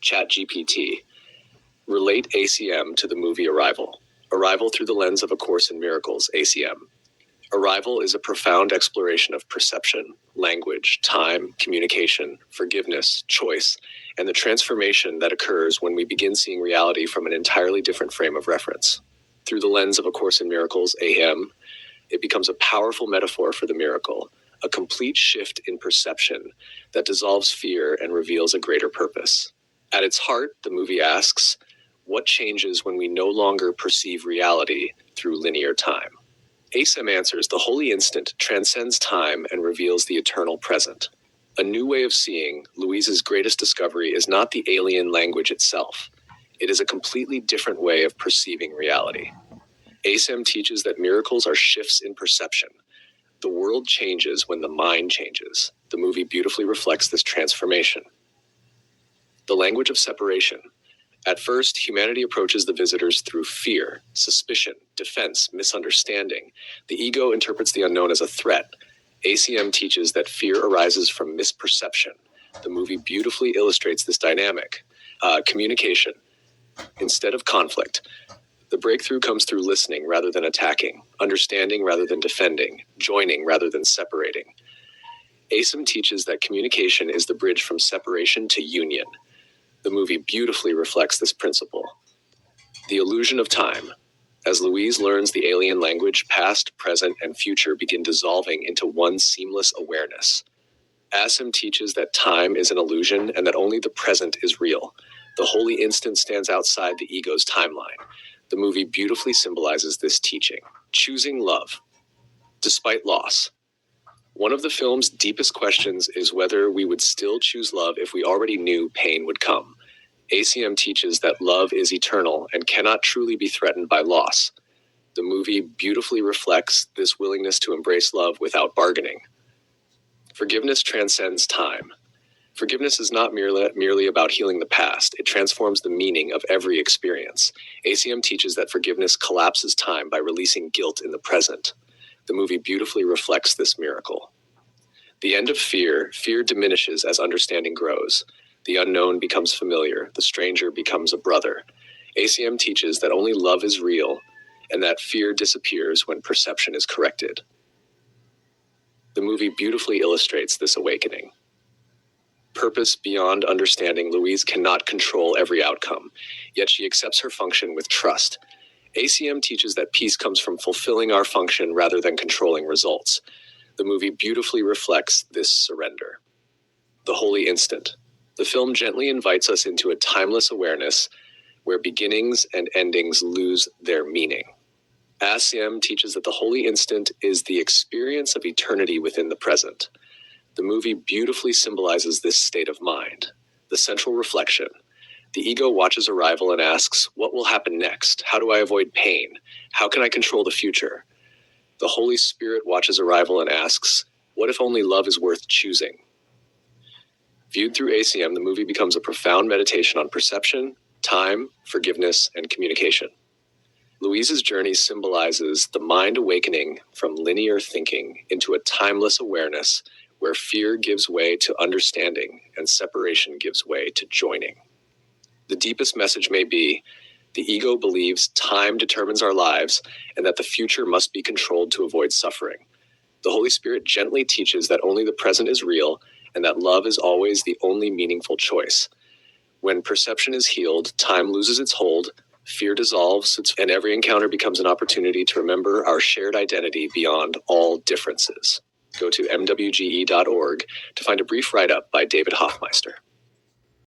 ChatGPT. Relate ACM to the movie Arrival. Arrival through the lens of A Course in Miracles, ACM. Arrival is a profound exploration of perception, language, time, communication, forgiveness, choice, and the transformation that occurs when we begin seeing reality from an entirely different frame of reference. Through the lens of A Course in Miracles, ACM, it becomes a powerful metaphor for the miracle, a complete shift in perception that dissolves fear and reveals a greater purpose. At its heart, the movie asks, what changes when we no longer perceive reality through linear time? ACIM answers, the holy instant transcends time and reveals the eternal present. A new way of seeing, Louise's greatest discovery is not the alien language itself. It is a completely different way of perceiving reality. ACIM teaches that miracles are shifts in perception. The world changes when the mind changes. The movie beautifully reflects this transformation. The language of separation. At first, humanity approaches the visitors through fear, suspicion, defense, misunderstanding. The ego interprets the unknown as a threat. ACM teaches that fear arises from misperception. The movie beautifully illustrates this dynamic. Communication. Instead of conflict, the breakthrough comes through listening rather than attacking, understanding rather than defending, joining rather than separating. ACIM teaches that communication is the bridge from separation to union. The movie beautifully reflects this principle. The illusion of time. As Louise learns the alien language, past, present, and future begin dissolving into one seamless awareness. ACIM teaches that time is an illusion and that only the present is real. The holy instant stands outside the ego's timeline. The movie beautifully symbolizes this teaching. Choosing love, despite loss. One of the film's deepest questions is whether we would still choose love if we already knew pain would come. ACM teaches that love is eternal and cannot truly be threatened by loss. The movie beautifully reflects this willingness to embrace love without bargaining. Forgiveness transcends time. Forgiveness is not merely about healing the past. It transforms the meaning of every experience. ACM teaches that forgiveness collapses time by releasing guilt in the present. The movie beautifully reflects this miracle. The end of fear. Fear diminishes as understanding grows. The unknown becomes familiar. The stranger becomes a brother. ACM teaches that only love is real and that fear disappears when perception is corrected. The movie beautifully illustrates this awakening. Purpose beyond understanding. Louise cannot control every outcome, yet she accepts her function with trust. ACM teaches that peace comes from fulfilling our function rather than controlling results. The movie beautifully reflects this surrender. The holy instant. The film gently invites us into a timeless awareness where beginnings and endings lose their meaning. ACIM teaches that the holy instant is the experience of eternity within the present. The movie beautifully symbolizes this state of mind. The central reflection. The ego watches Arrival and asks, what will happen next? How do I avoid pain? How can I control the future? The Holy Spirit watches Arrival and asks, what if only love is worth choosing? Viewed through ACM, the movie becomes a profound meditation on perception, time, forgiveness, and communication. Louise's journey symbolizes the mind awakening from linear thinking into a timeless awareness where fear gives way to understanding and separation gives way to joining. The deepest message may be, the ego believes time determines our lives and that the future must be controlled to avoid suffering. The Holy Spirit gently teaches that only the present is real and that love is always the only meaningful choice. When perception is healed, time loses its hold, fear dissolves, and every encounter becomes an opportunity to remember our shared identity beyond all differences. Go to mwge.org to find a brief write-up by David Hoffmeister.